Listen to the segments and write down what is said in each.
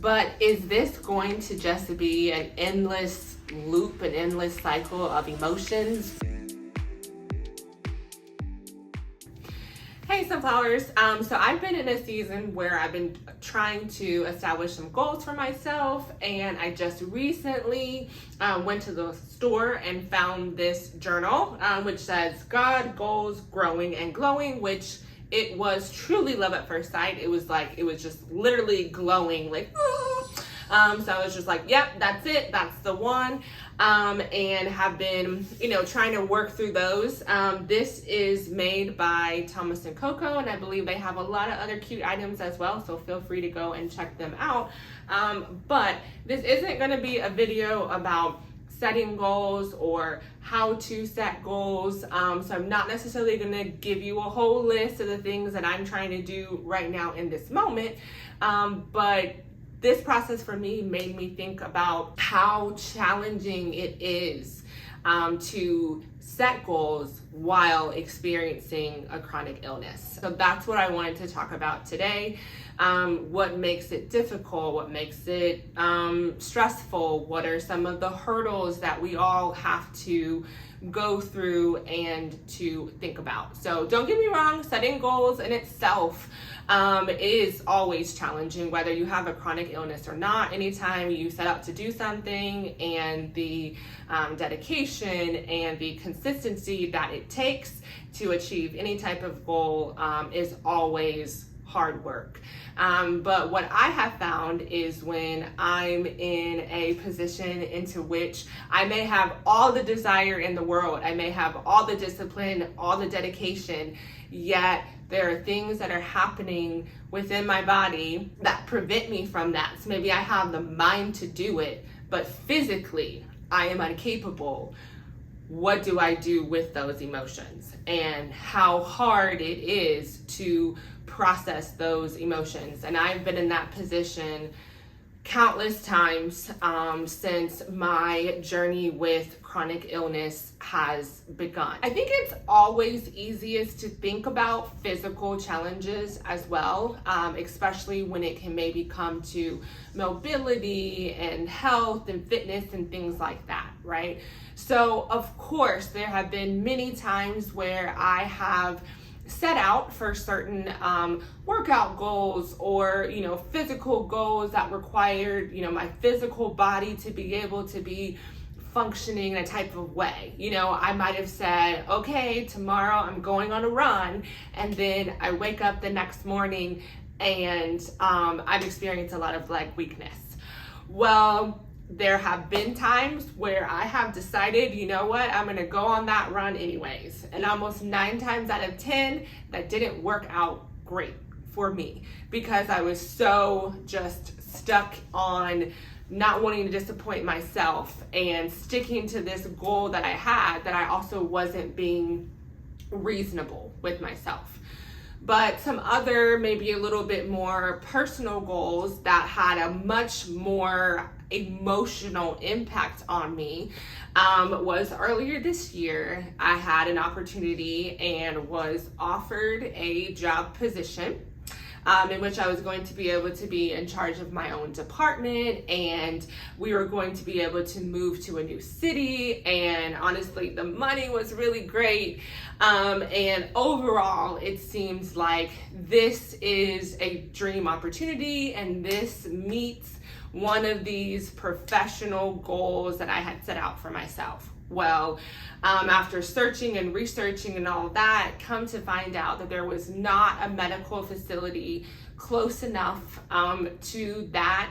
But is this going to just be an endless loop, an endless cycle of emotions? Hey Sunflowers, so I've been in a season where I've been trying to establish some goals for myself, and I just recently went to the store and found this journal which says God, Goals, Growing and Glowing, which it was truly love at first sight. It was just literally glowing, like, so I was just like, yep, that's it, that's the one, and have been, trying to work through those. This is made by Thomas & Coco, and I believe they have a lot of other cute items as well, so feel free to go and check them out. But this isn't going to be a video about setting goals or how to set goals. So I'm not necessarily going to give you a whole list of the things that I'm trying to do right now in this moment. But this process for me made me think about how challenging it is to set goals while experiencing a chronic illness. So that's what I wanted to talk about today. What makes it difficult? What makes it stressful? What are some of the hurdles that we all have to go through and to think about? So don't get me wrong, setting goals in itself is always challenging, whether you have a chronic illness or not. Anytime you set out to do something, and the dedication and the consistency that it takes to achieve any type of goal is always hard work. But what I have found is when I'm in a position into which I may have all the desire in the world, I may have all the discipline, all the dedication, yet there are things that are happening within my body that prevent me from that. So maybe I have the mind to do it, but physically I am incapable. What do I do with those emotions, and how hard it is to process those emotions? And I've been in that position countless times since my journey with chronic illness has begun. I think it's always easiest to think about physical challenges as well, especially when it can maybe come to mobility and health and fitness and things like that, right? So of course there have been many times where I have set out for certain workout goals or physical goals that required my physical body to be able to be functioning in a type of way. I might have said, okay, tomorrow I'm going on a run, and then I wake up the next morning and I've experienced a lot of leg weakness. Well, there have been times where I have decided, you know what, I'm gonna go on that run anyways. And almost 9 times out of 10, that didn't work out great for me because I was so just stuck on not wanting to disappoint myself and sticking to this goal that I had, that I also wasn't being reasonable with myself. But some other, maybe a little bit more personal goals that had a much more emotional impact on me was earlier this year. I had an opportunity and was offered a job position in which I was going to be able to be in charge of my own department, and we were going to be able to move to a new city, and honestly the money was really great, and overall it seems like this is a dream opportunity, and this meets one of these professional goals that I had set out for myself. Well, after searching and researching and all of that, come to find out that there was not a medical facility close enough to that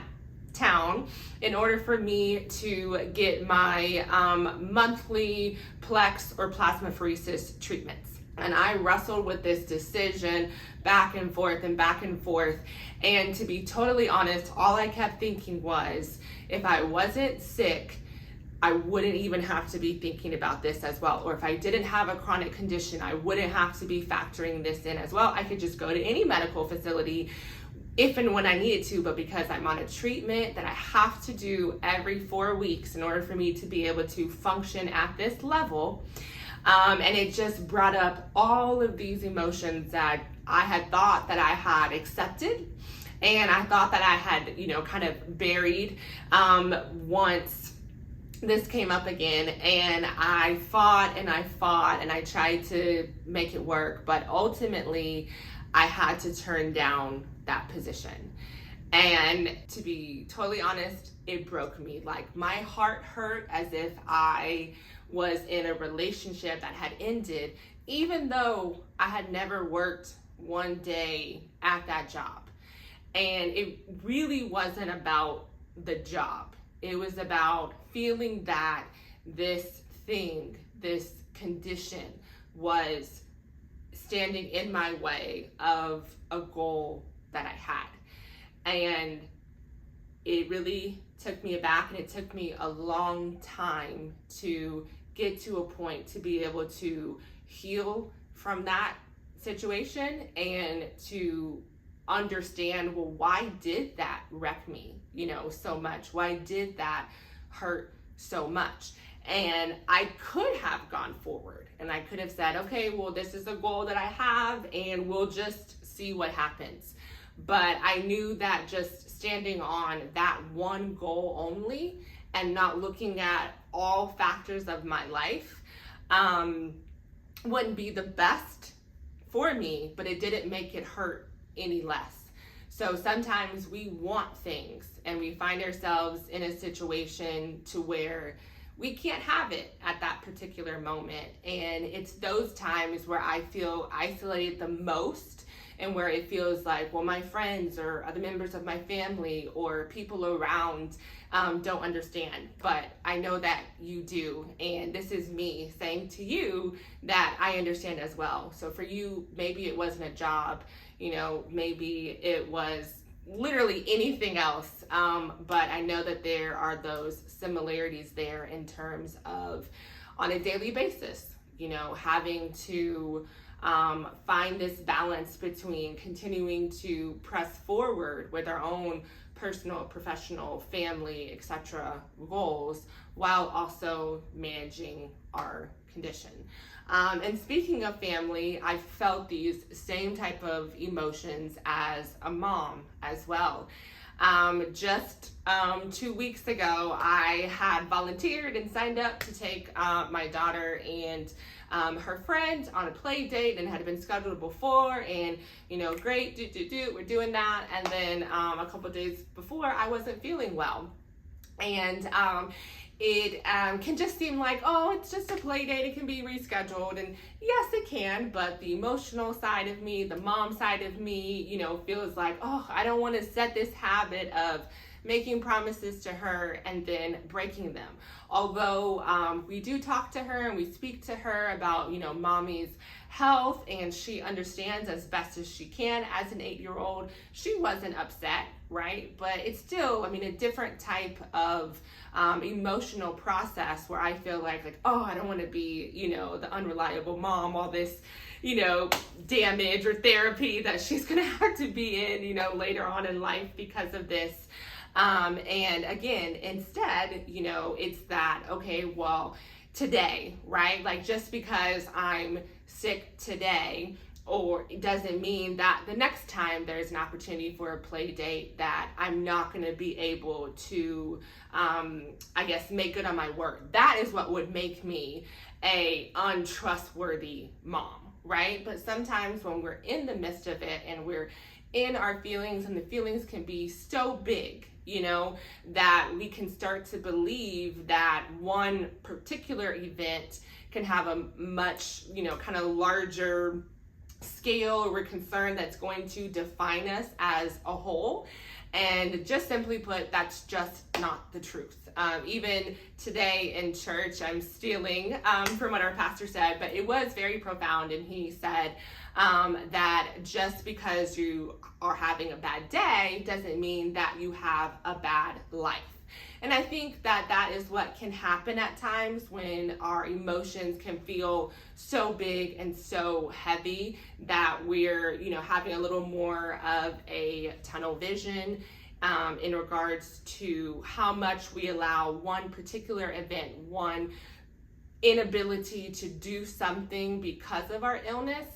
town in order for me to get my monthly plex or plasmapheresis treatments. And I wrestled with this decision back and forth and back and forth. And to be totally honest, all I kept thinking was, if I wasn't sick, I wouldn't even have to be thinking about this as well. Or if I didn't have a chronic condition, I wouldn't have to be factoring this in as well. I could just go to any medical facility if and when I needed to, but because I'm on a treatment that I have to do every 4 weeks in order for me to be able to function at this level, and it just brought up all of these emotions that I had thought that I had accepted And I thought that I had, kind of buried once this came up again, and I fought and I tried to make it work, but ultimately I had to turn down that position. And to be totally honest, it broke me. Like, my heart hurt as if I was in a relationship that had ended, even though I had never worked one day at that job. And it really wasn't about the job. It was about feeling that this thing, this condition, was standing in my way of a goal that I had. And it really took me aback, and it took me a long time to get to a point to be able to heal from that situation and to understand, well, why did that wreck me, so much? Why did that hurt so much? And I could have gone forward and I could have said, okay, well, this is a goal that I have and we'll just see what happens. But I knew that just standing on that one goal only and not looking at all factors of my life wouldn't be the best for me, but it didn't make it hurt any less. So sometimes we want things and we find ourselves in a situation to where we can't have it at that particular moment. And it's those times where I feel isolated the most, and where it feels like, well, my friends or other members of my family or people around don't understand. But I know that you do. And this is me saying to you that I understand as well. So for you, maybe it wasn't a job, maybe it was literally anything else. But I know that there are those similarities there in terms of on a daily basis, having to find this balance between continuing to press forward with our own personal, professional, family, etc. goals, while also managing our condition. And speaking of family, I felt these same type of emotions as a mom as well. Just 2 weeks ago, I had volunteered and signed up to take my daughter and her friend on a play date, and had been scheduled before, and great, we're doing that. And then a couple of days before, I wasn't feeling well, and it can just seem like, oh, it's just a play date, it can be rescheduled. And yes, it can, but the emotional side of me, the mom side of me, feels like, oh, I don't want to set this habit of making promises to her and then breaking them. Although we do talk to her and we speak to her about, mommy's health, and she understands as best as she can. As an 8-year-old, she wasn't upset, right? But it's still, a different type of emotional process where I feel like, oh, I don't want to be, the unreliable mom, all this, damage or therapy that she's going to have to be in, later on in life because of this. And again, instead, it's that, okay, well, today, right? Like, just because I'm sick today, or it doesn't mean that the next time there's an opportunity for a play date that I'm not going to be able to, make good on my word. That is what would make me a untrustworthy mom, right? But sometimes when we're in the midst of it and we're in our feelings, and the feelings can be so big, that we can start to believe that one particular event can have a much, kind of larger scale or concern that's going to define us as a whole. And just simply put, that's just not the truth. Even today in church, I'm stealing from what our pastor said, but it was very profound. And he said that just because you are having a bad day doesn't mean that you have a bad life. And I think that that is what can happen at times when our emotions can feel so big and so heavy that we're, having a little more of a tunnel vision in regards to how much we allow one particular event, one inability to do something because of our illness.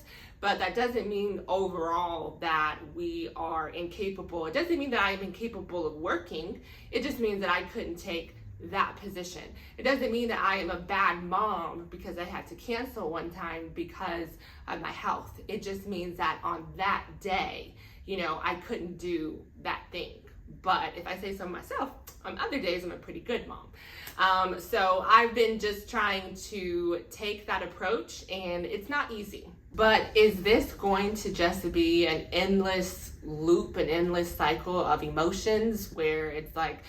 but that doesn't mean overall that we are incapable. It doesn't mean that I am incapable of working. It just means that I couldn't take that position. It doesn't mean that I am a bad mom because I had to cancel one time because of my health. It just means that on that day, I couldn't do that thing. But if I say so myself, on other days, I'm a pretty good mom. So I've been just trying to take that approach, and it's not easy. But is this going to just be an endless loop, an endless cycle of emotions where it's like,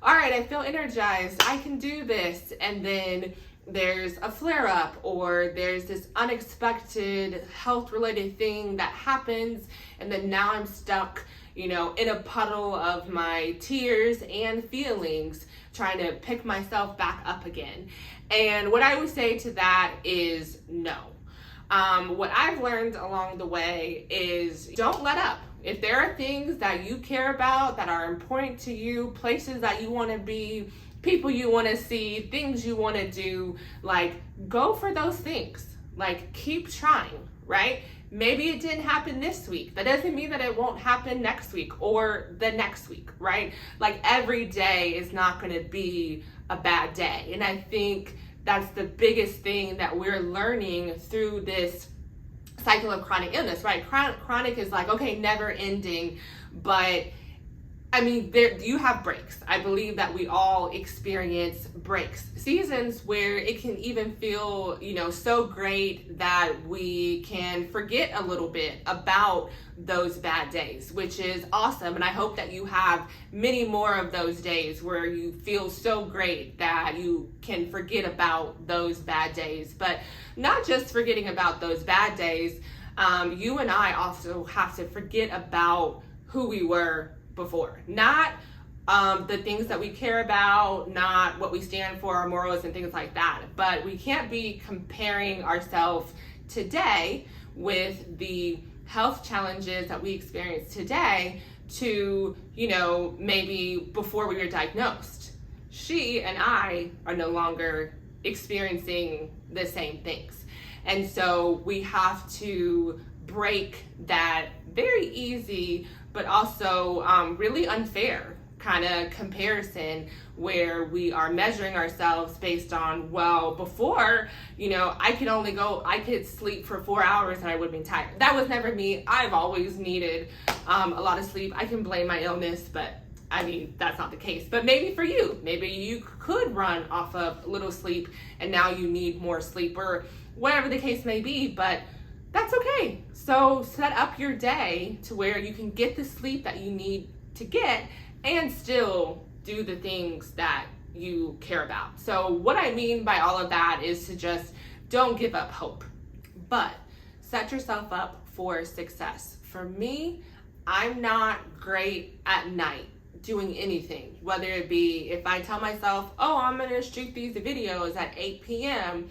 all right, I feel energized, I can do this, and then there's a flare up or there's this unexpected health related thing that happens, and then now I'm stuck, in a puddle of my tears and feelings, trying to pick myself back up again. And what I would say to that is no. What I've learned along the way is don't let up. If there are things that you care about, that are important to you, places that you want to be, people you want to see, things you want to do, go for those things. Keep trying, right? Maybe it didn't happen this week. That doesn't mean that it won't happen next week or the next week, right? Every day is not going to be a bad day. And I think that's the biggest thing that we're learning through this cycle of chronic illness, right? Chronic is okay, never ending, but you have breaks. I believe that we all experience breaks, seasons where it can even feel, so great that we can forget a little bit about those bad days, which is awesome. And I hope that you have many more of those days where you feel so great that you can forget about those bad days. But not just forgetting about those bad days, you and I also have to forget about who we were before. Not the things that we care about, not what we stand for, our morals and things like that. But we can't be comparing ourselves today with the health challenges that we experience today to, maybe before we were diagnosed. She and I are no longer experiencing the same things. And so we have to break that very easy, but also really unfair kind of comparison where we are measuring ourselves based on, before, I could sleep for 4 hours and I would have been tired. That was never me. I've always needed a lot of sleep. I can blame my illness, but that's not the case. But maybe for you, maybe you could run off of little sleep and now you need more sleep or whatever the case may be, but that's okay. So set up your day to where you can get the sleep that you need to get and still do the things that you care about. So what I mean by all of that is to just don't give up hope, but set yourself up for success. For me, I'm not great at night doing anything, whether it be if I tell myself, I'm gonna shoot these videos at 8 p.m.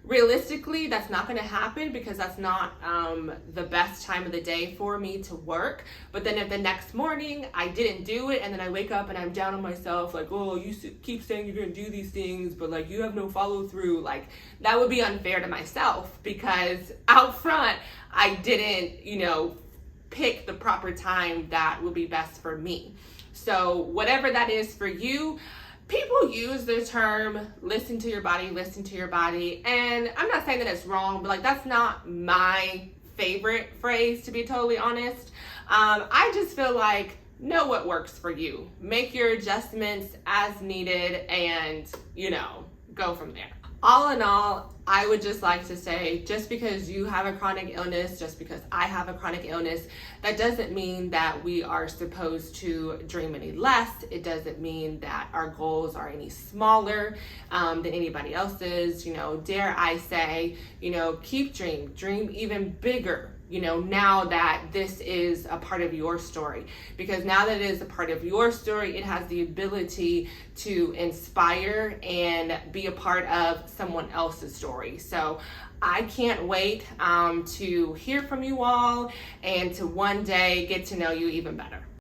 Realistically, that's not going to happen because that's not the best time of the day for me to work. But then if the next morning I didn't do it and then I wake up and I'm down on myself, you keep saying you're going to do these things, but you have no follow through, that would be unfair to myself because out front I didn't, pick the proper time that will be best for me. So whatever that is for you, people use the term listen to your body, and I'm not saying that it's wrong, but that's not my favorite phrase, to be totally honest. I just feel know what works for you. Make your adjustments as needed and, go from there. All in all, I would just like to say, just because you have a chronic illness, just because I have a chronic illness, that doesn't mean that we are supposed to dream any less. It doesn't mean that our goals are any smaller than anybody else's. Dare I say, keep dream even bigger. Now that this is a part of your story, because now that it is a part of your story, it has the ability to inspire and be a part of someone else's story. So I can't wait to hear from you all and to one day get to know you even better.